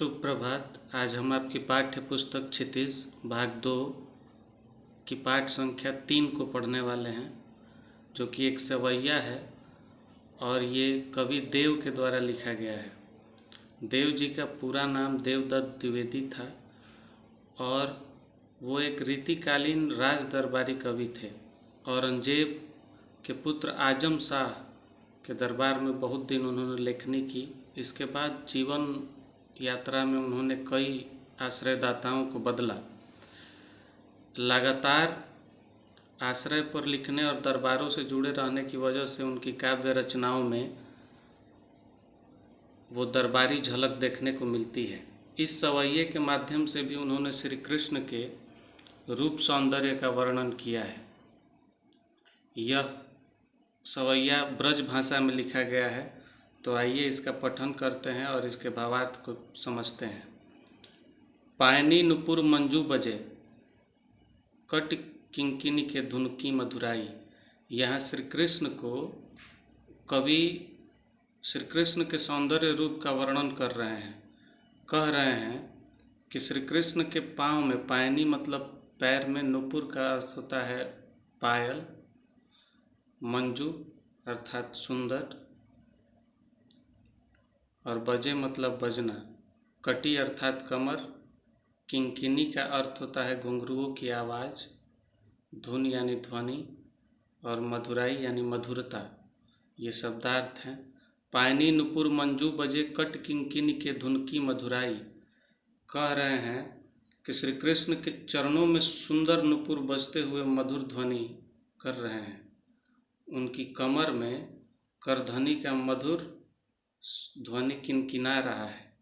सुप्रभात। आज हम आपकी पाठ्य पुस्तक क्षितिज भाग 2 की पाठ संख्या 3 को पढ़ने वाले हैं, जो कि एक सवैया है और ये कवि देव के द्वारा लिखा गया है। देव जी का पूरा नाम देवदत्त द्विवेदी था और वो एक रीतिकालीन राज दरबारी कवि थे। औरंगजेब के पुत्र आजम शाह के दरबार में बहुत दिन उन्होंने लेखनी की। इसके बाद जीवन यात्रा में उन्होंने कई आश्रयदाताओं को बदला। लगातार आश्रय पर लिखने और दरबारों से जुड़े रहने की वजह से उनकी काव्य रचनाओं में वो दरबारी झलक देखने को मिलती है। इस सवैये के माध्यम से भी उन्होंने श्री कृष्ण के रूप सौंदर्य का वर्णन किया है। यह सवैया ब्रज भाषा में लिखा गया है, तो आइए इसका पठन करते हैं और इसके भावार्थ को समझते हैं। पायनी नुपुर मंजू बजे, कट किंकिनी के धुन की मधुराई। यहाँ श्री कृष्ण को कवि श्री कृष्ण के सौंदर्य रूप का वर्णन कर रहे हैं। कह रहे हैं कि श्री कृष्ण के पाँव में, पायनी मतलब पैर में, नुपुर का अर्थ होता है पायल, मंजू अर्थात सुंदर, और बजे मतलब बजना, कटी अर्थात कमर, किंकिनी का अर्थ होता है घुंघरुओं की आवाज़, धुन यानी ध्वनि, और मधुराई यानी मधुरता। ये शब्दार्थ हैं। पायनी नुपुर मंजू बजे, कट किंकिनी के धुन की मधुराई। कह रहे हैं कि श्री कृष्ण के चरणों में सुंदर नुपुर बजते हुए मधुर ध्वनि कर रहे हैं। उनकी कमर में करधनी का मधुर ध्वनि किनकिना रहा है।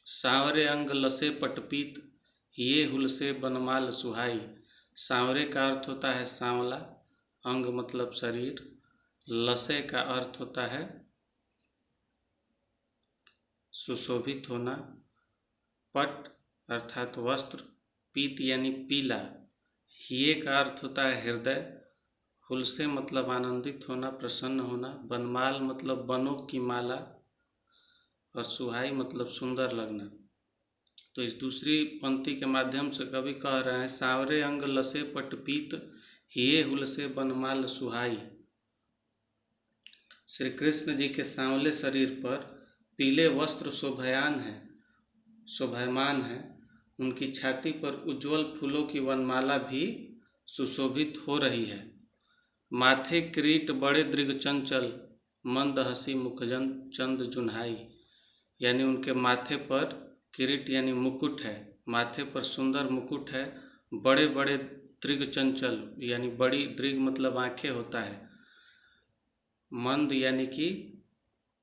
सांवरे अंग लसे पटपीत, ये हुलसे बनमाल सुहाई। सांवरे का अर्थ होता है सांवला, अंग मतलब शरीर, लसे का अर्थ होता है सुशोभित होना, पट अर्थात वस्त्र, पीत यानी पीला, हिये का अर्थ होता है हृदय, हुलसे मतलब आनंदित होना, प्रसन्न होना, बनमाल मतलब बनों की माला, और सुहाई मतलब सुंदर लगना। तो इस दूसरी पंक्ति के माध्यम से कवि कह रहे हैं, सांवरे अंग लसे पटपीत, हिये हुलसे बनमाल सुहाई। श्री कृष्ण जी के सांवले शरीर पर पीले वस्त्र शोभायमान है। उनकी छाती पर उज्जवल फूलों की वनमाला भी सुशोभित हो रही है। माथे किरीट बड़े दृग चंचल, मंद हसी मुखजन चंद जुन्हाई। यानी उनके माथे पर किरीट यानी मुकुट है, माथे पर सुंदर मुकुट है। बड़े बड़े दृग चंचल यानी बड़ी, दृग मतलब आँखें होता है, मंद यानी कि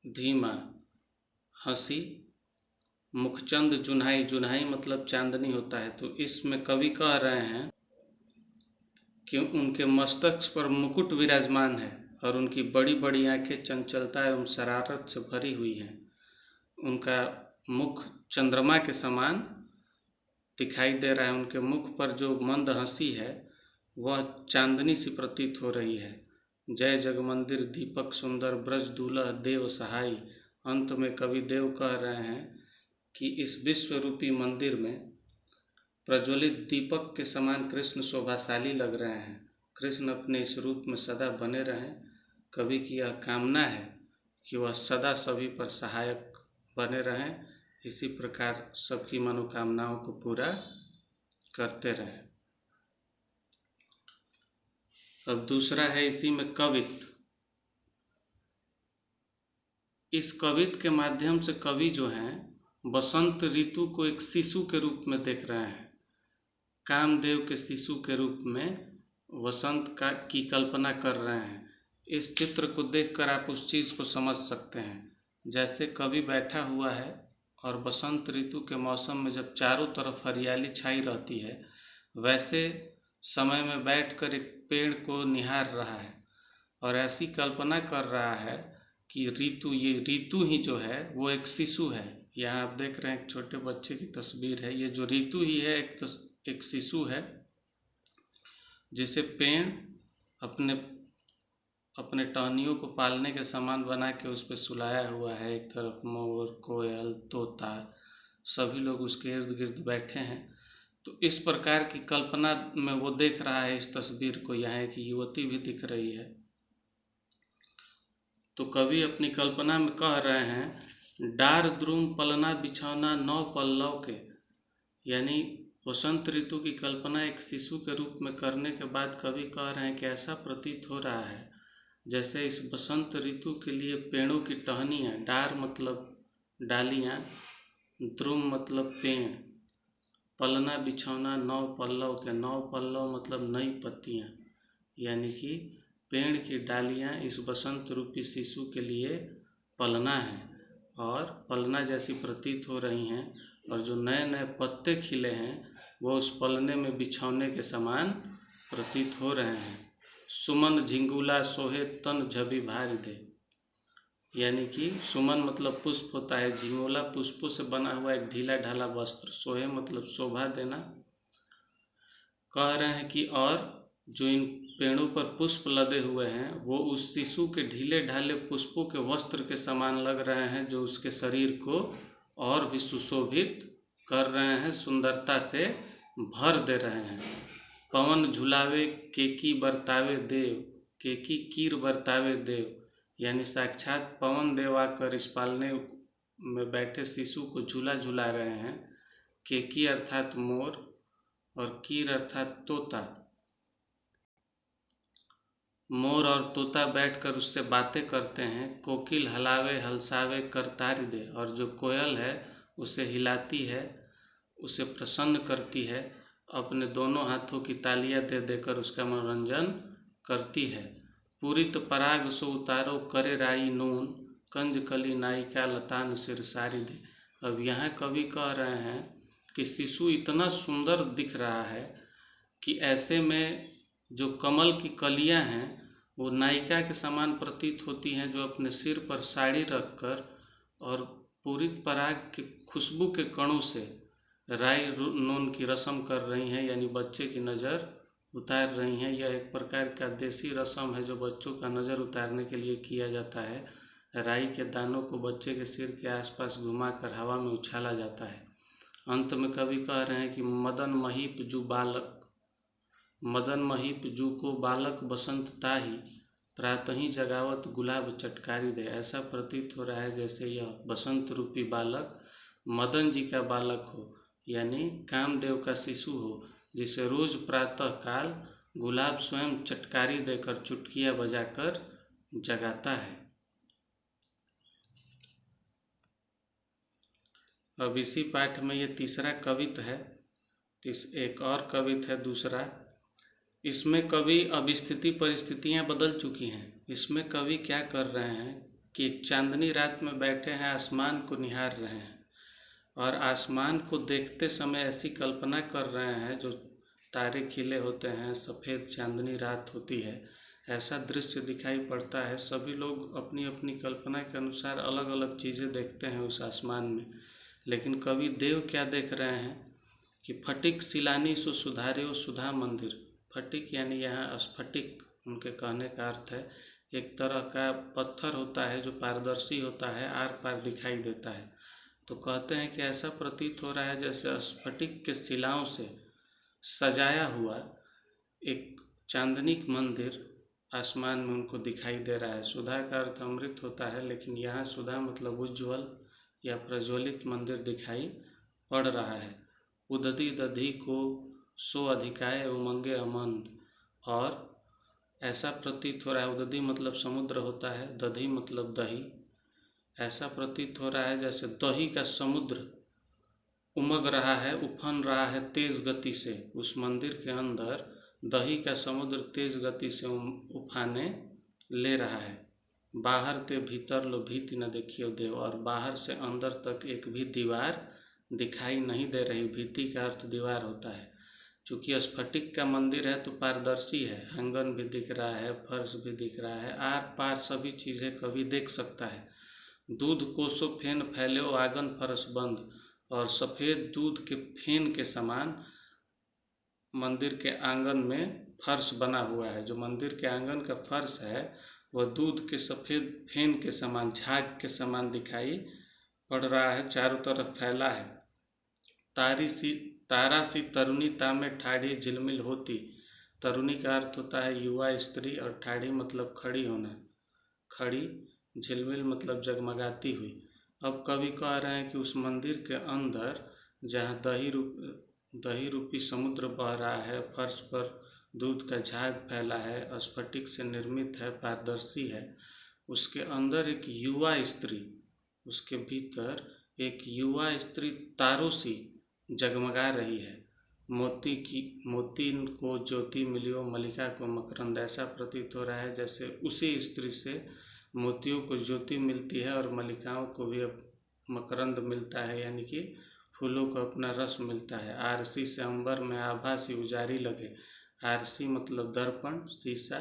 धीमा, हंसी, मुखचंद जुन्हाई, जुन्हाई मतलब चांदनी होता है। तो इसमें कवि कह रहे हैं कि उनके मस्तक पर मुकुट विराजमान है और उनकी बड़ी बड़ी आंखें चंचलता एवं शरारत से भरी हुई हैं। उनका मुख चंद्रमा के समान दिखाई दे रहा है। उनके मुख पर जो मंद हंसी है वह चांदनी सी प्रतीत हो रही है। जय जगमंदिर दीपक सुंदर, ब्रज दूल्हा देव सहाय। अंत में कवि देव कह रहे हैं कि इस विश्व रूपी मंदिर में प्रज्वलित दीपक के समान कृष्ण शोभाशाली लग रहे हैं। कृष्ण अपने इस रूप में सदा बने रहें। कवि की यह कामना है कि वह सदा सभी पर सहायक बने रहें, इसी प्रकार सबकी मनोकामनाओं को पूरा करते रहें। अब दूसरा है इसी में कवित्व। इस कवित्व के माध्यम से कवि जो हैं बसंत ऋतु को एक शिशु के रूप में देख रहे हैं। कामदेव के शिशु के रूप में वसंत की कल्पना कर रहे हैं। इस चित्र को देखकर आप उस चीज़ को समझ सकते हैं। जैसे कवि बैठा हुआ है और बसंत ऋतु के मौसम में जब चारों तरफ हरियाली छाई रहती है, वैसे समय में बैठकर एक पेड़ को निहार रहा है और ऐसी कल्पना कर रहा है कि ये ऋतु ही जो है वो एक शिशु है। यहाँ आप देख रहे हैं एक छोटे बच्चे की तस्वीर है। ये जो ऋतु ही है एक शिशु है, जिसे पेड़ अपने टहनियों को पालने के समान बना के उस पर सुलाया हुआ है। एक तरफ मोर, कोयल, तोता सभी लोग उसके इर्द गिर्द बैठे हैं। तो इस प्रकार की कल्पना में वो देख रहा है इस तस्वीर को। यहाँ एक युवती भी दिख रही है। तो कवि अपनी कल्पना में कह रहे हैं, डार द्रुम पलना बिछौना नौ पल्लव के। यानी वसंत ऋतु की कल्पना एक शिशु के रूप में करने के बाद कवि कह रहे हैं कि ऐसा प्रतीत हो रहा है जैसे इस बसंत ऋतु के लिए पेड़ों की टहनियाँ, डार मतलब डालियाँ, द्रुम मतलब पेड़, पलना बिछौना नौ पल्लव के, नौ पल्लव मतलब नई पत्तियाँ, यानी कि पेड़ की डालियाँ इस बसंत रूपी शिशु के लिए पलना है और पलना जैसी प्रतीत हो रही हैं, और जो नए नए पत्ते खिले हैं वो उस पलने में बिछौने के समान प्रतीत हो रहे हैं। सुमन झिंगुला सोहे तन झबी भारी दे। यानी कि सुमन मतलब पुष्प होता है, झिंगुला पुष्पों से बना हुआ एक ढीला ढाला वस्त्र, सोहे मतलब शोभा देना। कह रहे हैं कि और जो इन पेड़ों पर पुष्प लदे हुए हैं वो उस शिशु के ढीले ढाले पुष्पों के वस्त्र के समान लग रहे हैं, जो उसके शरीर को और भी सुशोभित कर रहे हैं, सुंदरता से भर दे रहे हैं। पवन झुलावे केकी बरतावे देव, केकी कीर बरतावे देव, यानी साक्षात पवन देव आकर इस पालने में बैठे शिशु को झूला झुला रहे हैं। केकी अर्थात मोर और कीर अर्थात तोता। मोर और तोता बैठकर उससे बातें करते हैं। कोकिल हलावे हलसावे करतारी दे, और जो कोयल है उसे हिलाती है, उसे प्रसन्न करती है, अपने दोनों हाथों की तालियां दे देकर उसका मनोरंजन करती है। पूरित पराग सो उतारो करे राई नून, कंज कली नायिका लतान सिर सारी दे। अब यहाँ कवि कह रहे हैं कि शिशु इतना सुंदर दिख रहा है कि ऐसे में जो कमल की कलियां हैं वो नायिका के समान प्रतीत होती हैं, जो अपने सिर पर साड़ी रखकर और पूरित पराग के खुशबू के कणों से राई नून की रस्म कर रही हैं, यानी बच्चे की नज़र उतार रही हैं। यह एक प्रकार का देसी रस्म है जो बच्चों का नज़र उतारने के लिए किया जाता है। राई के दानों को बच्चे के सिर के आसपास घुमाकर हवा में उछाला जाता है। अंत में कवि कह रहे हैं कि मदन महीप जू को बालक बसंत ताही, प्रातः जगावत गुलाब चटकारी दे। ऐसा प्रतीत हो रहा है जैसे यह बसंत रूपी बालक मदन जी का बालक हो, यानी कामदेव का शिशु हो, जिसे रोज प्रातः काल गुलाब स्वयं चटकारी देकर चुटकियाँ बजाकर जगाता है। अब इसी पाठ में ये तीसरा कवित्त है। एक और कवित्त है दूसरा। इसमें कवि अब स्थिति परिस्थितियाँ बदल चुकी हैं। इसमें कवि क्या कर रहे हैं कि एक चांदनी रात में बैठे हैं, आसमान को निहार रहे हैं और आसमान को देखते समय ऐसी कल्पना कर रहे हैं, जो तारे खिले होते हैं, सफ़ेद चांदनी रात होती है, ऐसा दृश्य दिखाई पड़ता है। सभी लोग अपनी अपनी कल्पना के अनुसार अलग अलग चीज़ें देखते हैं उस आसमान में, लेकिन कवि देव क्या देख रहे हैं कि फटिक सिलानी सो सुधारे सुधा मंदिर। फटिक यानी यहाँ स्फटिक उनके कहने का अर्थ है, एक तरह का पत्थर होता है जो पारदर्शी होता है, आर पार दिखाई देता है। तो कहते हैं कि ऐसा प्रतीत हो रहा है जैसे स्फटिक के शिलाओं से सजाया हुआ एक चांदनी मंदिर आसमान में उनको दिखाई दे रहा है। सुधा का अर्थ अमृत होता है, लेकिन यहाँ सुधा मतलब उज्ज्वल या प्रज्वलित मंदिर दिखाई पड़ रहा है। उदधि दधि को सो अधिकाय उमंगे अमंद, और ऐसा प्रतीत हो रहा है, उदधि मतलब समुद्र होता है, दधि मतलब दही, ऐसा प्रतीत हो रहा है जैसे दही का समुद्र उमग रहा है, उफन रहा है तेज गति से। उस मंदिर के अंदर दही का समुद्र तेज गति से उफाने ले रहा है। बाहर ते भीतर लो भीति न देखियो देव, और बाहर से अंदर तक एक भी दीवार दिखाई नहीं दे रही। भीति का अर्थ दीवार होता है। चूँकि स्फटिक का मंदिर है तो पारदर्शी है, आंगन भी दिख रहा है, फर्श भी दिख रहा है, आर पार सभी चीज़ें कवि देख सकता है। दूध कोसो फेन फैल्यो आंगन फरस बंद, और सफ़ेद दूध के फेन के समान मंदिर के आंगन में फर्श बना हुआ है। जो मंदिर के आंगन का फर्श है वह दूध के सफ़ेद फेन के समान, झाग के समान दिखाई पड़ रहा है, चारों तरफ फैला है। तारा सी तरुणी तामे ठाड़ी झिलमिल होती। तरुणी का अर्थ होता है युवा स्त्री और ठाड़ी मतलब खड़ी होना, खड़ी, झिलमिल मतलब जगमगाती हुई। अब कवि कह रहे हैं कि उस मंदिर के अंदर जहाँ दही रूपी समुद्र बह रहा है, फर्श पर दूध का झाग फैला है, स्फटिक से निर्मित है, पारदर्शी है, उसके अंदर एक युवा स्त्री, उसके भीतर एक युवा स्त्री तारों सी जगमगा रही है। मोती को ज्योति मिलियो, मलिका को मकरंद। ऐसा प्रतीत हो रहा है जैसे उसी स्त्री से मोतियों को ज्योति मिलती है और मलिकाओं को भी अब मकरंद मिलता है, यानी कि फूलों को अपना रस मिलता है। आरसी से अंबर में आभा सी उजारी लगे। आरसी मतलब दर्पण, शीशा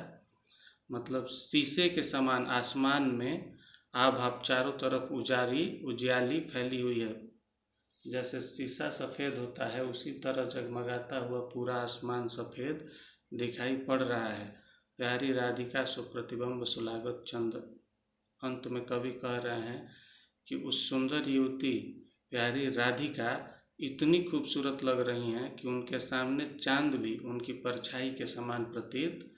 मतलब शीशे के समान आसमान में आभा चारों तरफ उजियाली फैली हुई है। जैसे शीशा सफ़ेद होता है उसी तरह जगमगाता हुआ पूरा आसमान सफ़ेद दिखाई पड़ रहा है। प्यारी राधिका सो प्रतिबिंब सुलागत चंद। अंत में कवि कह रहे हैं कि उस सुंदर युवती प्यारी राधिका इतनी खूबसूरत लग रही हैं कि उनके सामने चांद भी उनकी परछाई के समान प्रतीत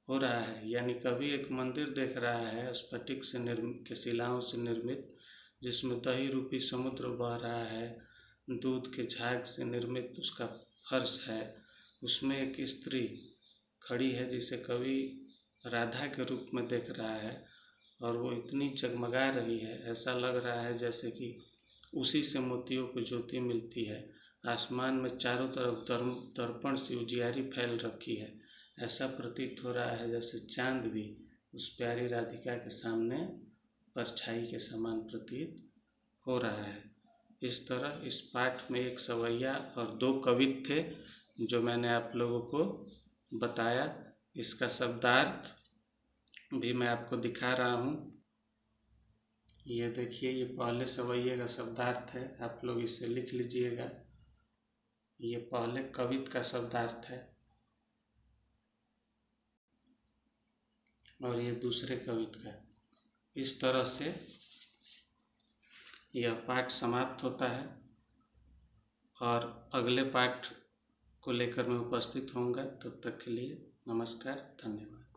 हो रहा है। यानी कवि एक मंदिर देख रहा है स्फटिक से के शिलाओं से निर्मित, जिसमें दही रूपी समुद्र बह रहा है, दूध के झाग से निर्मित उसका फर्श है, उसमें एक स्त्री खड़ी है जिसे कवि राधा के रूप में देख रहा है और वो इतनी जगमगा रही है, ऐसा लग रहा है जैसे कि उसी से मोतियों को ज्योति मिलती है। आसमान में चारों तरफ दर्पण से उजियारी फैल रखी है। ऐसा प्रतीत हो रहा है जैसे चांद भी उस प्यारी राधिका के सामने परछाई के समान प्रतीत हो रहा है। इस तरह इस पाठ में एक सवैया और दो कवित थे जो मैंने आप लोगों को बताया। इसका शब्दार्थ भी मैं आपको दिखा रहा हूँ। ये देखिए, ये पहले सवैये का शब्दार्थ है, आप लोग इसे लिख लीजिएगा। ये पहले कवित का शब्दार्थ है और ये दूसरे कवित का। इस तरह से यह पाठ समाप्त होता है और अगले पाठ को लेकर मैं उपस्थित होऊंगा। तब तक के लिए नमस्कार, धन्यवाद।